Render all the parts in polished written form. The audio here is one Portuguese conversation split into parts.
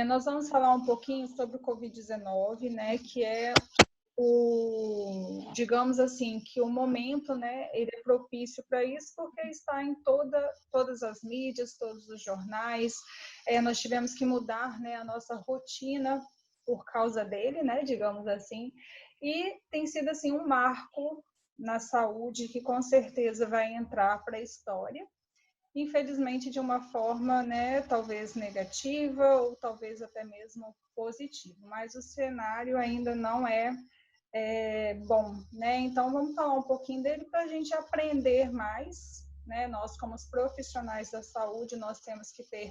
Nós vamos falar um pouquinho sobre o Covid-19, né, que é digamos assim, que o momento, né, ele é propício para isso, porque está em todas as mídias, todos os jornais. Nós tivemos que mudar, né, a nossa rotina por causa dele, né, digamos assim, e tem sido assim um marco na saúde que com certeza vai entrar para a história. Infelizmente, de uma forma, né, talvez negativa ou talvez até mesmo positiva, mas o cenário ainda não é bom, né? Então, vamos falar um pouquinho dele para a gente aprender mais, né? Nós, como os profissionais da saúde, nós temos que ter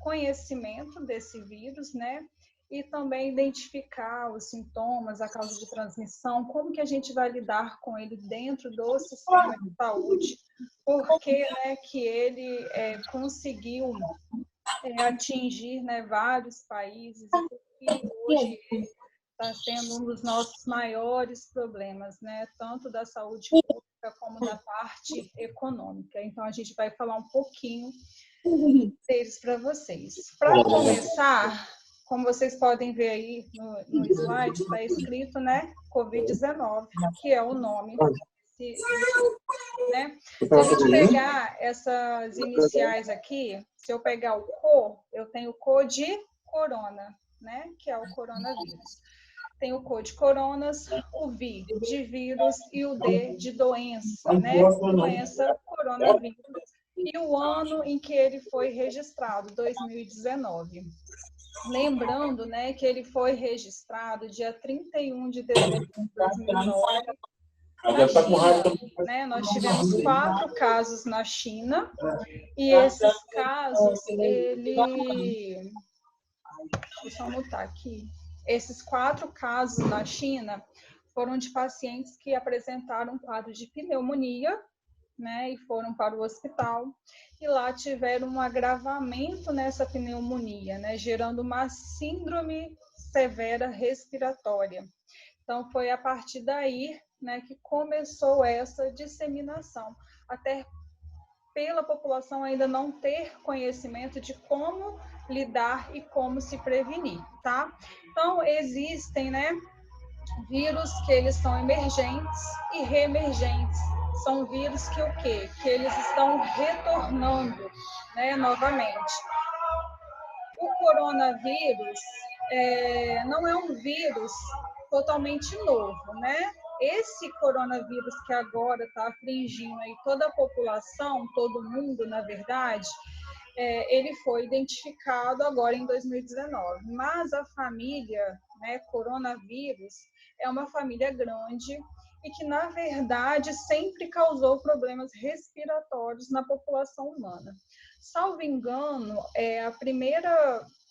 conhecimento desse vírus, né? E também identificar os sintomas, a causa de transmissão, como que a gente vai lidar com ele dentro do sistema de saúde, porque, né, que ele conseguiu atingir, né, vários países e hoje está sendo um dos nossos maiores problemas, né? Tanto da saúde pública como da parte econômica. Então, a gente vai falar um pouquinho deles para vocês. Para começar, como vocês podem ver aí no slide, está escrito, né, Covid-19, que é o nome né? Se a gente pegar essas iniciais aqui, se eu pegar o CO, eu tenho CO de corona, né? Que é o coronavírus. Tem o CO de coronas, o V de vírus e o D de doença, né? Doença coronavírus. E o ano em que ele foi registrado, 2019. Lembrando, né, que ele foi registrado dia 31 de dezembro de 2009. Na China, né, nós tivemos 4 casos na China, e esses casos, deixa eu só mutar aqui. Esses 4 casos na China foram de pacientes que apresentaram um quadro de pneumonia, né, e foram para o hospital, e lá tiveram um agravamento nessa pneumonia, né, gerando uma síndrome severa respiratória. Então, foi a partir daí, né, que começou essa disseminação, até pela população ainda não ter conhecimento de como lidar e como se prevenir, tá? Então, existem, né, vírus que eles são emergentes e reemergentes. São vírus que o quê? Que eles estão retornando, né, novamente. O coronavírus não é um vírus totalmente novo, né? Esse coronavírus que agora está afligindo aí toda a população, todo mundo, na verdade, ele foi identificado agora em 2019. Mas a família, né, coronavírus, é uma família grande e que, na verdade, sempre causou problemas respiratórios na população humana. Salvo engano,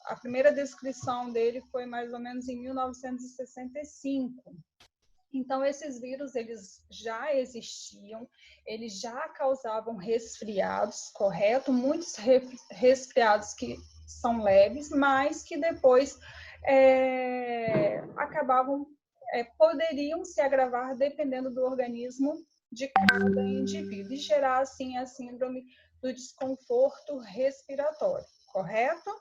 a primeira descrição dele foi mais ou menos em 1965. Então, esses vírus, eles já existiam, eles já causavam resfriados, correto? Muitos resfriados que são leves, mas que depois poderiam se agravar dependendo do organismo de cada indivíduo e gerar, assim, a síndrome do desconforto respiratório, correto?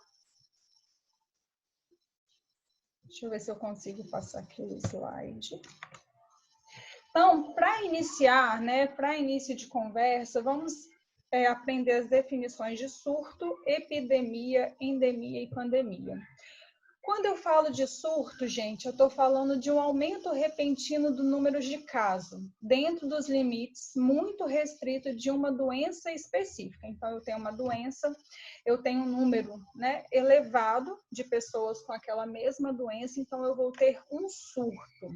Deixa eu ver se eu consigo passar aqui o slide. Então, para iniciar, né, para início de conversa, vamos aprender as definições de surto, epidemia, endemia e pandemia. Quando eu falo de surto, gente, eu estou falando de um aumento repentino do número de casos, dentro dos limites muito restritos de uma doença específica. Então, eu tenho uma doença, eu tenho um número, né, elevado de pessoas com aquela mesma doença, então eu vou ter um surto.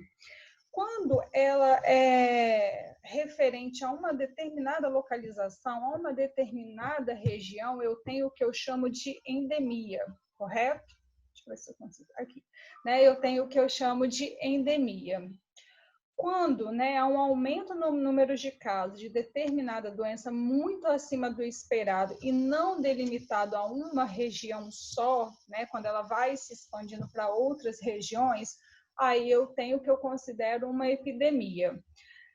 Quando ela é referente a uma determinada localização, a uma determinada região, eu tenho o que eu chamo de endemia, correto? Deixa eu ver se eu consigo. Aqui. Né? Eu tenho o que eu chamo de endemia. Quando, né, há um aumento no número de casos de determinada doença muito acima do esperado e não delimitado a uma região só, né, quando ela vai se expandindo para outras regiões, aí eu tenho o que eu considero uma epidemia.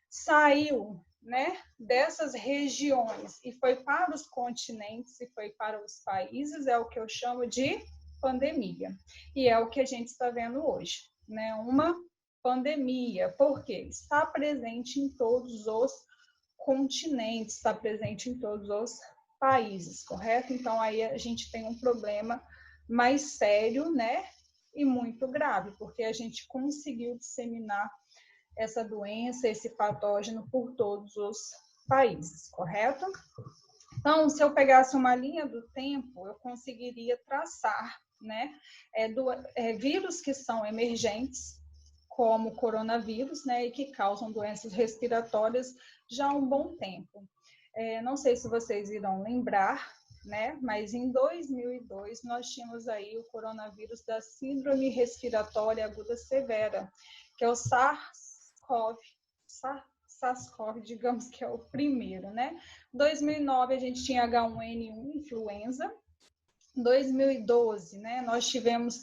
Saiu, né, dessas regiões e foi para os continentes e foi para os países, é o que eu chamo de pandemia. E é o que a gente está vendo hoje, né? Uma pandemia, porque está presente em todos os continentes, está presente em todos os países, correto? Então, aí a gente tem um problema mais sério, né? E muito grave, porque a gente conseguiu disseminar essa doença, esse patógeno por todos os países, correto? Então, se eu pegasse uma linha do tempo, eu conseguiria traçar, né, vírus que são emergentes, como o coronavírus, né, e que causam doenças respiratórias já há um bom tempo. Não sei se vocês irão lembrar, né, mas em 2002 nós tínhamos aí o coronavírus da síndrome respiratória aguda severa, que é o SARS-CoV, digamos que é o primeiro, né? Em 2009 a gente tinha H1N1, influenza. Em 2012, né, nós tivemos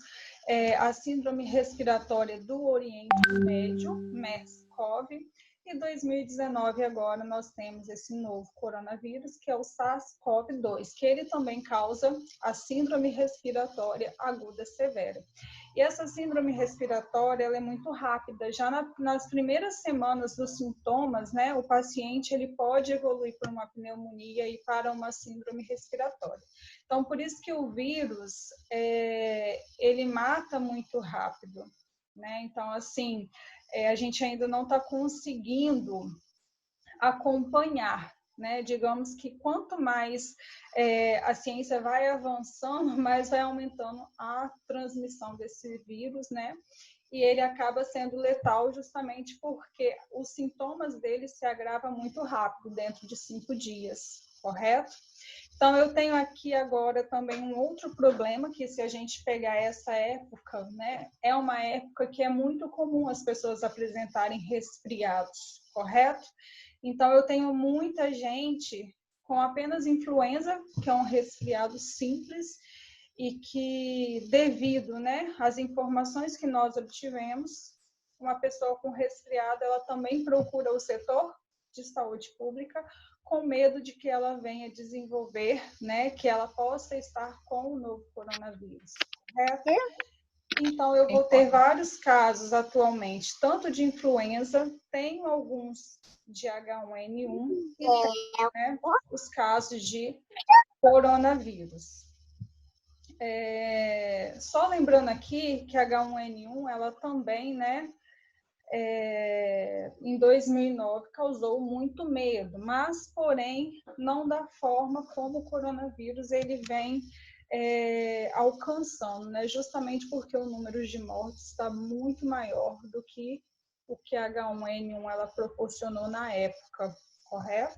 a síndrome respiratória do Oriente Médio, MERS-CoV, e em 2019 agora nós temos esse novo coronavírus, que é o SARS-CoV-2, que ele também causa a síndrome respiratória aguda severa. E essa síndrome respiratória, ela é muito rápida. Já nas primeiras semanas dos sintomas, né, o paciente ele pode evoluir para uma pneumonia e para uma síndrome respiratória. Então, por isso que o vírus, ele mata muito rápido, né? Então, assim, a gente ainda não está conseguindo acompanhar, né? Digamos que quanto mais a ciência vai avançando, mais vai aumentando a transmissão desse vírus, né? E ele acaba sendo letal justamente porque os sintomas dele se agravam muito rápido, dentro de 5 dias, correto? Então, eu tenho aqui agora também um outro problema, que se a gente pegar essa época, né, é uma época que é muito comum as pessoas apresentarem resfriados, correto? Então, eu tenho muita gente com apenas influenza, que é um resfriado simples, e que, devido, né, às informações que nós obtivemos, uma pessoa com resfriado, ela também procura o setor de saúde pública, com medo de que ela venha desenvolver, né, que ela possa estar com o novo coronavírus, correto? Então, eu vou ter vários casos atualmente, tanto de influenza, tenho alguns de H1N1 e tenho, né, os casos de coronavírus. Só lembrando aqui que a H1N1, ela também, né, em 2009 causou muito medo, mas, porém, não da forma como o coronavírus ele vem alcançando, né? Justamente porque o número de mortes está muito maior do que o que a H1N1 ela proporcionou na época, correto?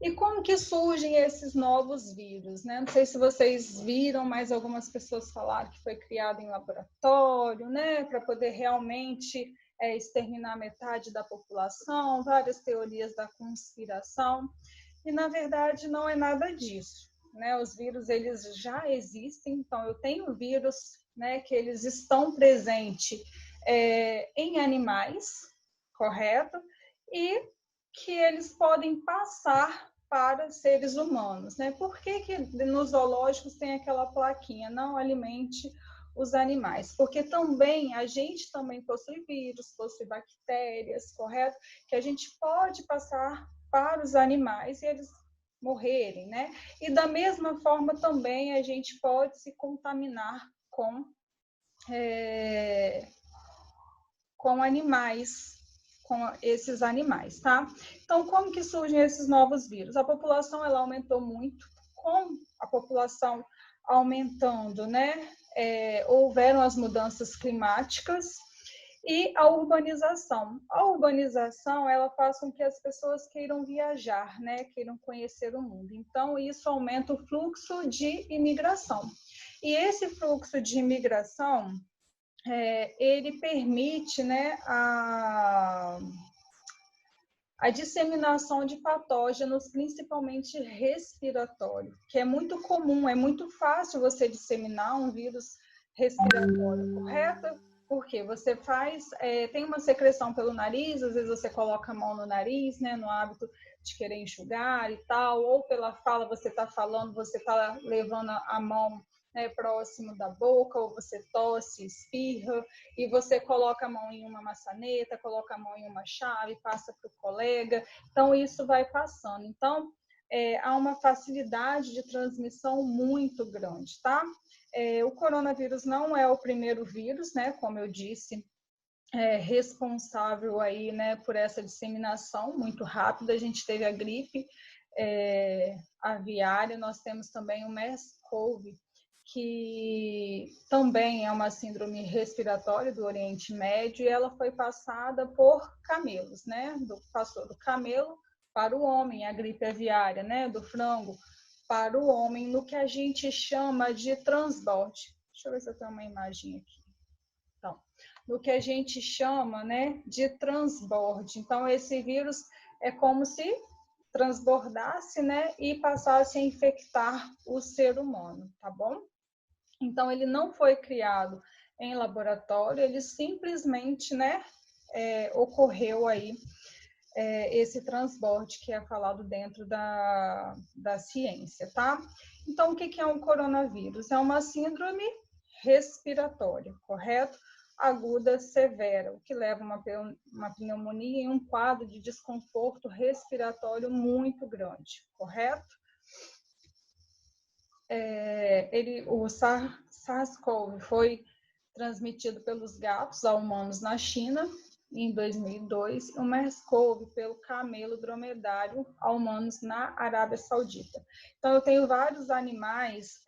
E como que surgem esses novos vírus, né? Não sei se vocês viram, mas algumas pessoas falaram que foi criado em laboratório, né? Para poder realmente exterminar metade da população, várias teorias da conspiração. E, na verdade, não é nada disso, né? Os vírus, eles já existem. Então, eu tenho vírus, né, que eles estão presentes em animais, correto? E que eles podem passar para seres humanos, né? Por que nos zoológicos tem aquela plaquinha, não alimente os animais? Porque também, a gente também possui vírus, possui bactérias, correto? Que a gente pode passar para os animais e eles morrerem, né? E da mesma forma também a gente pode se contaminar com animais, com esses animais, tá? Então, como que surgem esses novos vírus? A população, ela aumentou muito. Com a população aumentando, né, houveram as mudanças climáticas e a urbanização. A urbanização, ela faz com que as pessoas queiram viajar, né, queiram conhecer o mundo. Então, isso aumenta o fluxo de imigração. E esse fluxo de imigração, ele permite, né, a disseminação de patógenos, principalmente respiratório, que é muito comum, é muito fácil você disseminar um vírus respiratório, correto? Porque você tem uma secreção pelo nariz, às vezes você coloca a mão no nariz, né, no hábito de querer enxugar e tal, ou pela fala, você está falando, você está levando a mão né, próximo da boca, ou você tosse, espirra, e você coloca a mão em uma maçaneta, coloca a mão em uma chave, passa para o colega, então isso vai passando. Então, há uma facilidade de transmissão muito grande, tá? O coronavírus não é o primeiro vírus, né, como eu disse, responsável aí, né, por essa disseminação muito rápida. A gente teve a gripe aviária, nós temos também o MERS-CoV, que também é uma síndrome respiratória do Oriente Médio, e ela foi passada por camelos, né? Passou do camelo para o homem, a gripe aviária, né? Do frango para o homem, no que a gente chama de transborde. Deixa eu ver se eu tenho uma imagem aqui. Então, no que a gente chama, né, de transborde. Então, esse vírus é como se transbordasse, né, e passasse a infectar o ser humano, tá bom? Então, ele não foi criado em laboratório, ele simplesmente, né, ocorreu aí esse transborde que é falado dentro da ciência, tá? Então, o que é um coronavírus? É uma síndrome respiratória, correto? Aguda severa, o que leva a uma pneumonia e um quadro de desconforto respiratório muito grande, correto? O SARS-CoV foi transmitido pelos gatos a humanos na China em 2002, e o MERS-CoV pelo camelo dromedário a humanos na Arábia Saudita. Então, eu tenho vários animais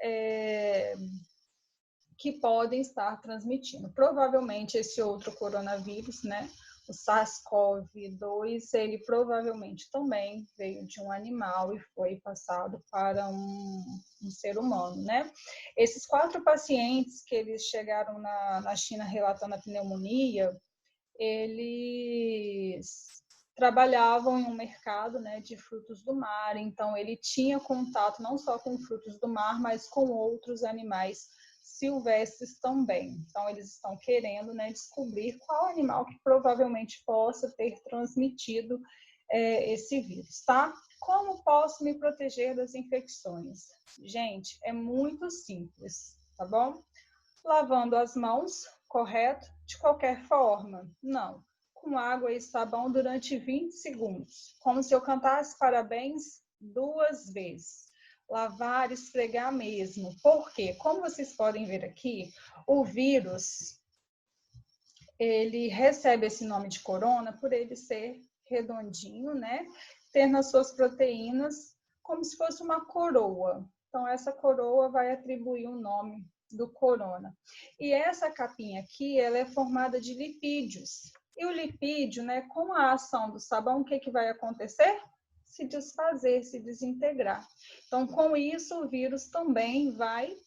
que podem estar transmitindo. Provavelmente esse outro coronavírus, né, o SARS-CoV-2, ele provavelmente também veio de um animal e foi passado para um ser humano, né? Esses 4 pacientes que eles chegaram na China relatando a pneumonia, eles trabalhavam em um mercado, né, de frutos do mar, então ele tinha contato não só com frutos do mar, mas com outros animais silvestres também. Então, eles estão querendo, né, descobrir qual animal que provavelmente possa ter transmitido esse vírus, tá? Como posso me proteger das infecções? Gente, é muito simples, tá bom? Lavando as mãos, correto? De qualquer forma, não. Com água e sabão durante 20 segundos, como se eu cantasse parabéns 2 vezes. Lavar, esfregar mesmo. Por quê? Como vocês podem ver aqui, o vírus, ele recebe esse nome de corona por ele ser redondinho, né? Ter nas suas proteínas como se fosse uma coroa. Então, essa coroa vai atribuir o nome do corona. E essa capinha aqui, ela é formada de lipídios. E o lipídio, né, com a ação do sabão, o que vai acontecer? Se desfazer, se desintegrar. Então, com isso, o vírus também vai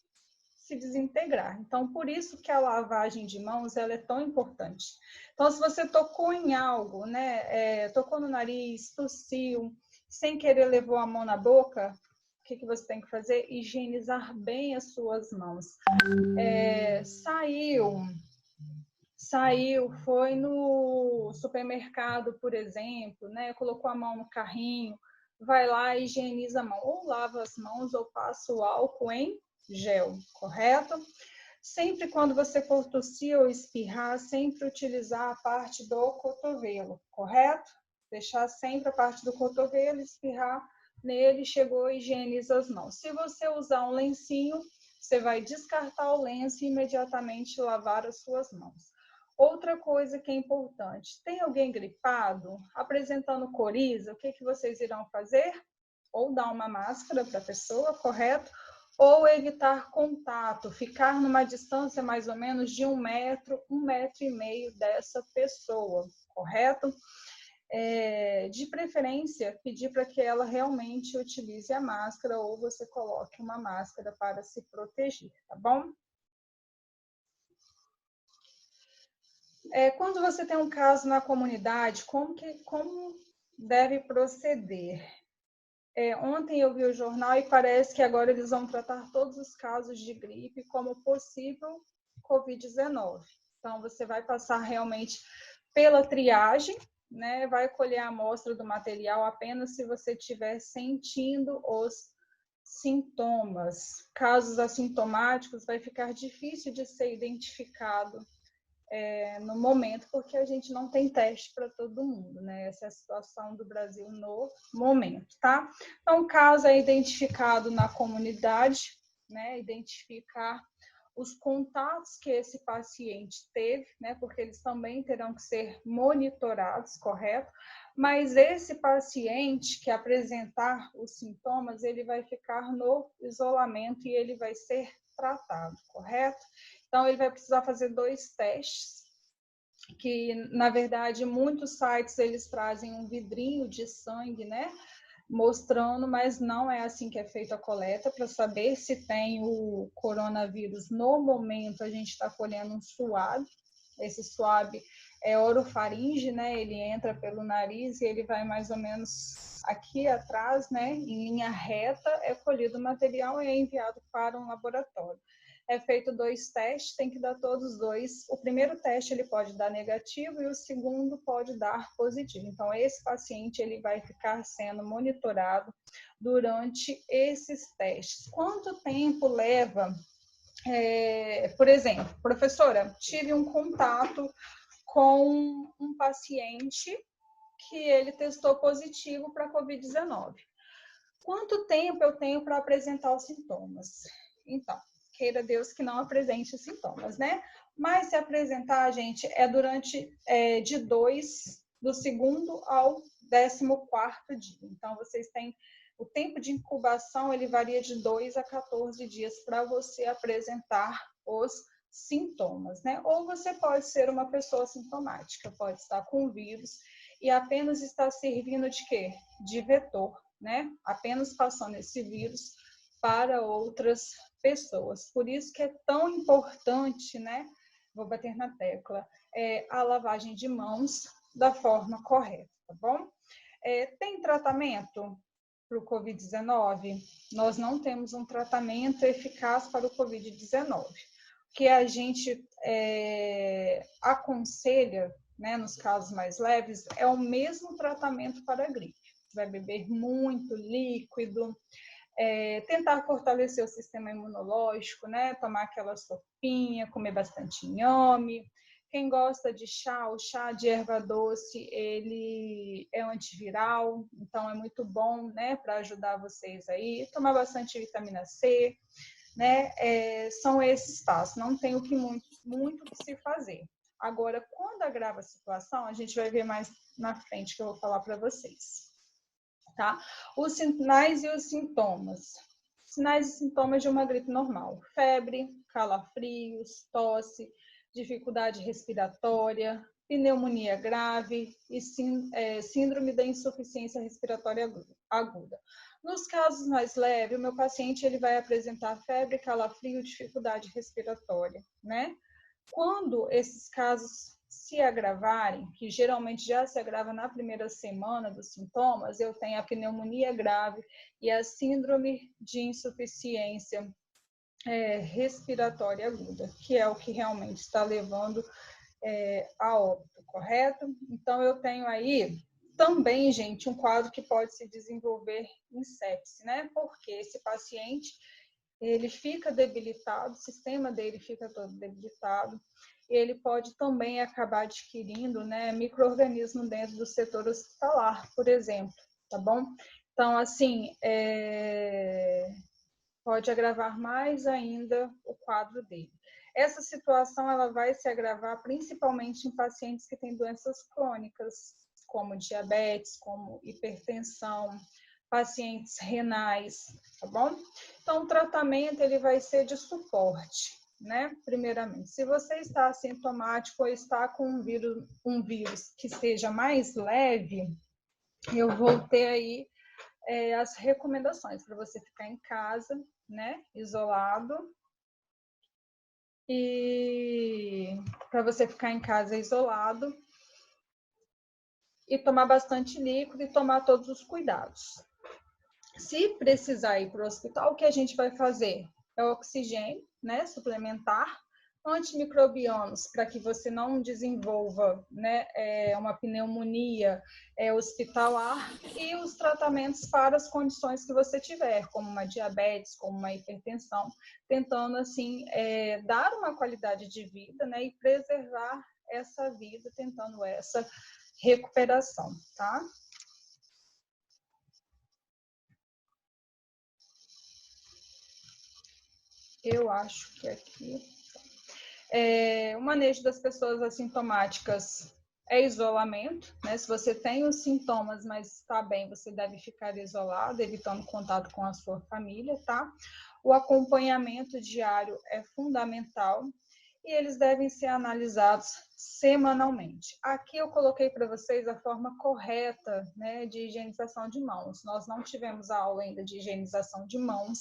se desintegrar. Então, por isso que a lavagem de mãos ela é tão importante. Então, se você tocou em algo, né, tocou no nariz, tossiu, sem querer levou a mão na boca, o que você tem que fazer? Higienizar bem as suas mãos. Saiu, foi no supermercado, por exemplo, né? Colocou a mão no carrinho, vai lá e higieniza a mão. Ou lava as mãos ou passa o álcool em gel, correto? Sempre quando você for tossir ou espirrar, sempre utilizar a parte do cotovelo, correto? Deixar sempre a parte do cotovelo, espirrar nele, chegou, higieniza as mãos. Se você usar um lencinho, você vai descartar o lenço e imediatamente lavar as suas mãos. Outra coisa que é importante, tem alguém gripado, apresentando coriza, o que vocês irão fazer? Ou dar uma máscara para a pessoa, correto? Ou evitar contato, ficar numa distância mais ou menos de 1 metro, 1,5 metros dessa pessoa, correto? De preferência, pedir para que ela realmente utilize a máscara ou você coloque uma máscara para se proteger, tá bom? Quando você tem um caso na comunidade, como deve proceder? Ontem eu vi o jornal e parece que agora eles vão tratar todos os casos de gripe como possível Covid-19. Então, você vai passar realmente pela triagem, né? Vai colher a amostra do material apenas se você estiver sentindo os sintomas, casos assintomáticos, vai ficar difícil de ser identificado no momento, porque a gente não tem teste para todo mundo, né? Essa é a situação do Brasil no momento, tá? Então, o caso é identificado na comunidade, né? Identificar os contatos que esse paciente teve, né? Porque eles também terão que ser monitorados, correto? Mas esse paciente que apresentar os sintomas, ele vai ficar no isolamento e ele vai ser tratado, correto? Então, ele vai precisar fazer 2 testes, que, na verdade, muitos sites, eles trazem um vidrinho de sangue, né? Mostrando, mas não é assim que é feita a coleta. Para saber se tem o coronavírus, no momento, a gente está colhendo um suave. Esse suave é orofaringe, né? Ele entra pelo nariz e ele vai mais ou menos aqui atrás, né? Em linha reta, é colhido o material e é enviado para um laboratório. É feito 2 testes, tem que dar todos os 2. O primeiro teste ele pode dar negativo e o segundo pode dar positivo. Então, esse paciente ele vai ficar sendo monitorado durante esses testes. Quanto tempo leva? Por exemplo, professora, tive um contato com um paciente que ele testou positivo para Covid-19. Quanto tempo eu tenho para apresentar os sintomas? Então, queira Deus que não apresente os sintomas, né? Mas se apresentar, gente, é durante de 2, do segundo ao 14º dia. Então, vocês têm o tempo de incubação, ele varia de 2 a 14 dias para você apresentar os sintomas, né? Ou você pode ser uma pessoa sintomática, pode estar com vírus e apenas está servindo de quê? De vetor, né? Apenas passando esse vírus para outras pessoas. Por isso que é tão importante, né? Vou bater na tecla, a lavagem de mãos da forma correta, tá bom? Tem tratamento para o Covid-19? Nós não temos um tratamento eficaz para o Covid-19. O que a gente aconselha, né, nos casos mais leves, é o mesmo tratamento para a gripe. Vai beber muito líquido, tentar fortalecer o sistema imunológico, né? Tomar aquela sopinha, comer bastante inhame. Quem gosta de chá, o chá de erva doce, ele é um antiviral, então é muito bom, né, para ajudar vocês aí. Tomar bastante vitamina C, né? São esses passos, não tem o que muito que se fazer. Agora, quando agrava a situação, a gente vai ver mais na frente que eu vou falar para vocês. Tá? Os sinais e os sintomas. Sinais e sintomas de uma gripe normal: febre, calafrios, tosse, dificuldade respiratória, pneumonia grave e síndrome da insuficiência respiratória aguda. Nos casos mais leves, o meu paciente ele vai apresentar febre, calafrio, dificuldade respiratória, né? Quando esses casos se agravarem, que geralmente já se agrava na primeira semana dos sintomas, eu tenho a pneumonia grave e a síndrome de insuficiência respiratória aguda, que é o que realmente está levando a óbito, correto? Então, eu tenho aí também, gente, um quadro que pode se desenvolver em sepse, né? Porque esse paciente, ele fica debilitado, o sistema dele fica todo debilitado, e ele pode também acabar adquirindo, né, micro-organismo dentro do setor hospitalar, por exemplo, tá bom? Então, assim, pode agravar mais ainda o quadro dele. Essa situação ela vai se agravar principalmente em pacientes que têm doenças crônicas, como diabetes, como hipertensão, pacientes renais, tá bom? Então, o tratamento ele vai ser de suporte, né? Primeiramente, se você está assintomático ou está com um vírus que seja mais leve, eu vou ter aí as recomendações para você ficar em casa, né? Isolado. E para você ficar em casa isolado e tomar bastante líquido e tomar todos os cuidados. Se precisar ir para o hospital, o que a gente vai fazer? É o oxigênio, né, suplementar, antimicrobianos para que você não desenvolva, né, uma pneumonia hospitalar, e os tratamentos para as condições que você tiver, como uma diabetes, como uma hipertensão, tentando assim dar uma qualidade de vida, né, e preservar essa vida, tentando essa recuperação, tá? Eu acho que aqui... o manejo das pessoas assintomáticas é isolamento, né? Se você tem os sintomas, mas está bem, você deve ficar isolado, evitando contato com a sua família, tá? O acompanhamento diário é fundamental e eles devem ser analisados semanalmente. Aqui eu coloquei para vocês a forma correta, né, de higienização de mãos. Nós não tivemos a aula ainda de higienização de mãos,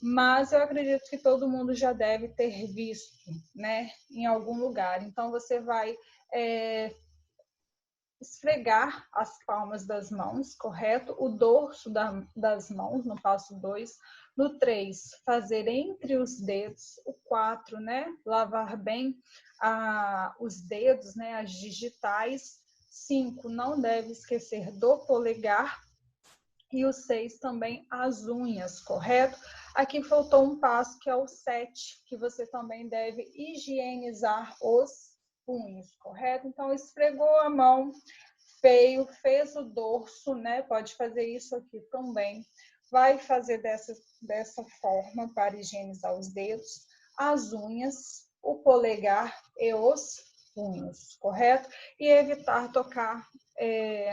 mas eu acredito que todo mundo já deve ter visto, né, em algum lugar. Então, você vai esfregar as palmas das mãos, correto? O dorso das mãos, no passo 2. No 3, fazer entre os dedos. O 4, né, lavar bem os dedos, né, as digitais. 5, não deve esquecer do polegar. E o 6 também as unhas, correto? Aqui faltou um passo, que é o 7, que você também deve higienizar os punhos, correto? Então, esfregou a mão, fez o dorso, né? Pode fazer isso aqui também. Vai fazer dessa forma para higienizar os dedos, as unhas, o polegar e os punhos, correto? E evitar tocar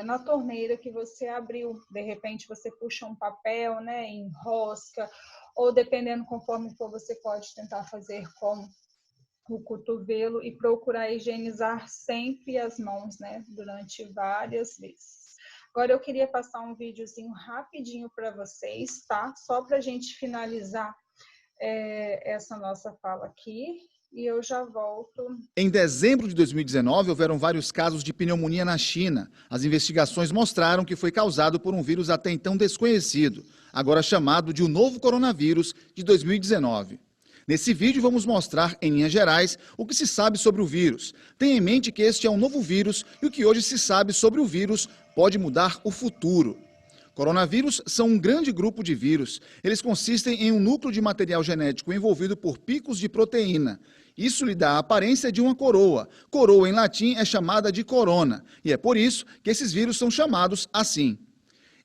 na torneira que você abriu. De repente você puxa um papel, né, enrosca, ou dependendo conforme for, você pode tentar fazer com o cotovelo e procurar higienizar sempre as mãos, né, durante várias vezes. Agora eu queria passar um videozinho rapidinho para vocês, tá? Só para a gente finalizar essa nossa fala aqui. E eu já volto. Em dezembro de 2019, houveram vários casos de pneumonia na China. As investigações mostraram que foi causado por um vírus até então desconhecido, agora chamado de o novo coronavírus de 2019. Nesse vídeo vamos mostrar, em linhas gerais, o que se sabe sobre o vírus. Tenha em mente que este é um novo vírus e o que hoje se sabe sobre o vírus pode mudar o futuro. Coronavírus são um grande grupo de vírus. Eles consistem em um núcleo de material genético envolvido por picos de proteína. Isso lhe dá a aparência de uma coroa. Coroa, em latim, é chamada de corona, e é por isso que esses vírus são chamados assim.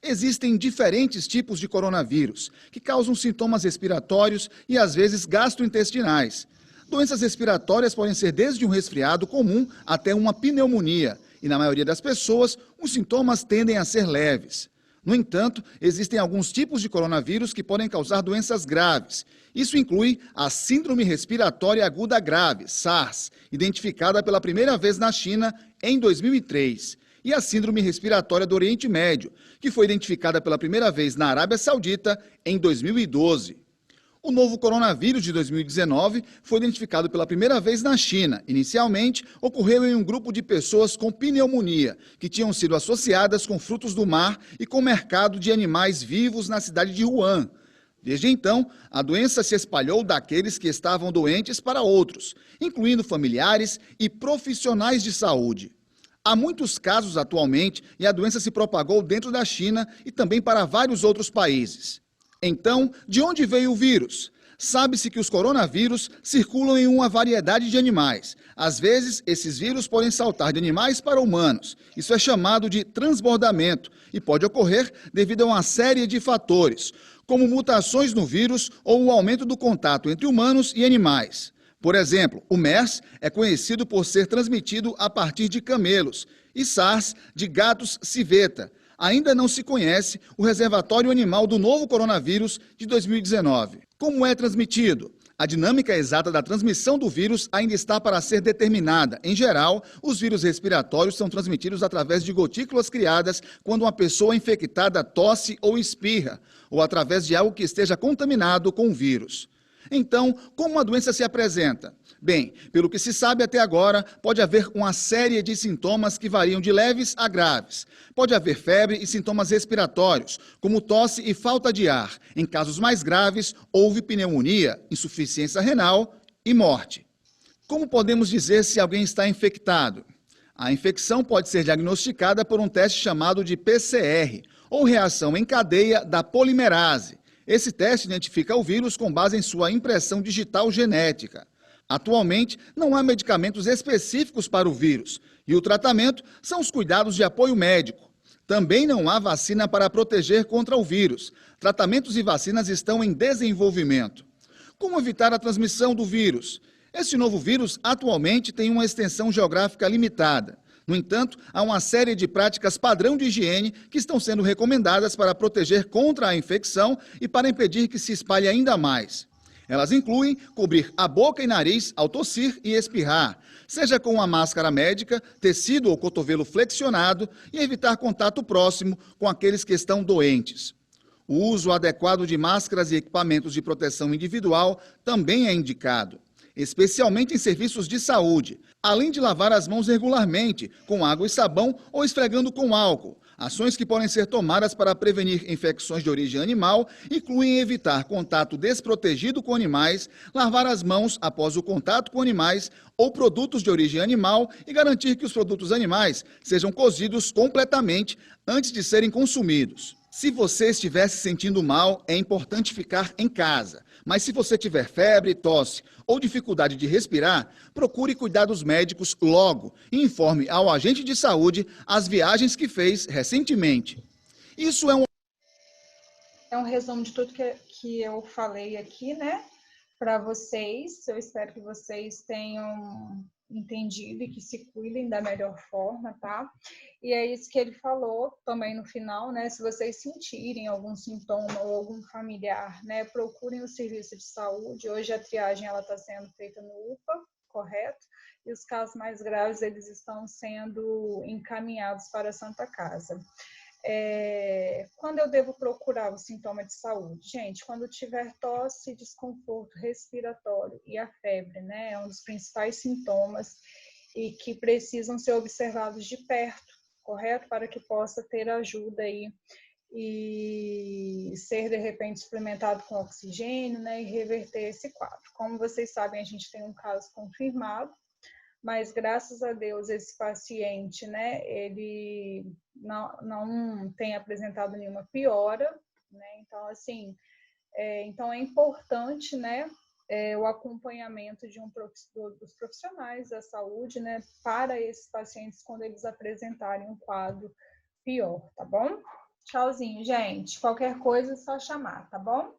Existem diferentes tipos de coronavírus, que causam sintomas respiratórios e, às vezes, gastrointestinais. Doenças respiratórias podem ser desde um resfriado comum até uma pneumonia, e, na maioria das pessoas, os sintomas tendem a ser leves. No entanto, existem alguns tipos de coronavírus que podem causar doenças graves. Isso inclui a Síndrome Respiratória Aguda Grave, SARS, identificada pela primeira vez na China em 2003, e a Síndrome Respiratória do Oriente Médio, que foi identificada pela primeira vez na Arábia Saudita em 2012. O novo coronavírus de 2019 foi identificado pela primeira vez na China. Inicialmente, ocorreu em um grupo de pessoas com pneumonia, que tinham sido associadas com frutos do mar e com o mercado de animais vivos na cidade de Wuhan. Desde então, a doença se espalhou daqueles que estavam doentes para outros, incluindo familiares e profissionais de saúde. Há muitos casos atualmente e a doença se propagou dentro da China e também para vários outros países. Então, de onde veio o vírus? Sabe-se que os coronavírus circulam em uma variedade de animais. Às vezes, esses vírus podem saltar de animais para humanos. Isso é chamado de transbordamento e pode ocorrer devido a uma série de fatores, como mutações no vírus ou o aumento do contato entre humanos e animais. Por exemplo, o MERS é conhecido por ser transmitido a partir de camelos e SARS de gatos civeta. Ainda não se conhece o reservatório animal do novo coronavírus de 2019. Como é transmitido? A dinâmica exata da transmissão do vírus ainda está para ser determinada. Em geral, os vírus respiratórios são transmitidos através de gotículas criadas quando uma pessoa infectada tosse ou espirra, ou através de algo que esteja contaminado com o vírus. Então, como a doença se apresenta? Bem, pelo que se sabe até agora, pode haver uma série de sintomas que variam de leves a graves. Pode haver febre e sintomas respiratórios, como tosse e falta de ar. Em casos mais graves, houve pneumonia, insuficiência renal e morte. Como podemos dizer se alguém está infectado? A infecção pode ser diagnosticada por um teste chamado de PCR, ou reação em cadeia da polimerase. Esse teste identifica o vírus com base em sua impressão digital genética. Atualmente, não há medicamentos específicos para o vírus, e o tratamento são os cuidados de apoio médico. Também não há vacina para proteger contra o vírus. Tratamentos e vacinas estão em desenvolvimento. Como evitar a transmissão do vírus? Este novo vírus atualmente tem uma extensão geográfica limitada. No entanto, há uma série de práticas padrão de higiene que estão sendo recomendadas para proteger contra a infecção e para impedir que se espalhe ainda mais. Elas incluem cobrir a boca e nariz ao tossir e espirrar, seja com uma máscara médica, tecido ou cotovelo flexionado, e evitar contato próximo com aqueles que estão doentes. O uso adequado de máscaras e equipamentos de proteção individual também é indicado, especialmente em serviços de saúde, além de lavar as mãos regularmente, com água e sabão ou esfregando com álcool. Ações que podem ser tomadas para prevenir infecções de origem animal incluem evitar contato desprotegido com animais, lavar as mãos após o contato com animais ou produtos de origem animal e garantir que os produtos animais sejam cozidos completamente antes de serem consumidos. Se você estiver se sentindo mal, é importante ficar em casa. Mas se você tiver febre, tosse ou dificuldade de respirar, procure cuidados médicos logo e informe ao agente de saúde as viagens que fez recentemente. Isso é um resumo de tudo que eu falei aqui, né, para vocês. Eu espero que vocês tenham entendido e que se cuidem da melhor forma, tá? E é isso que ele falou também no final, né? Se vocês sentirem algum sintoma ou algum familiar, né, procurem o serviço de saúde. Hoje a triagem ela está sendo feita no UPA, correto? E os casos mais graves eles estão sendo encaminhados para a Santa Casa. Quando eu devo procurar o sintoma de saúde? Gente, quando tiver tosse, desconforto respiratório e a febre, né, é um dos principais sintomas e que precisam ser observados de perto, correto? Para que possa ter ajuda aí e ser, de repente, suplementado com oxigênio, né, e reverter esse quadro. Como vocês sabem, a gente tem um caso confirmado, mas graças a Deus esse paciente, né, ele não tem apresentado nenhuma piora, né, então assim, então é importante, né, o acompanhamento dos profissionais da saúde, né, para esses pacientes quando eles apresentarem um quadro pior, tá bom? Tchauzinho, gente. Qualquer coisa é só chamar, tá bom?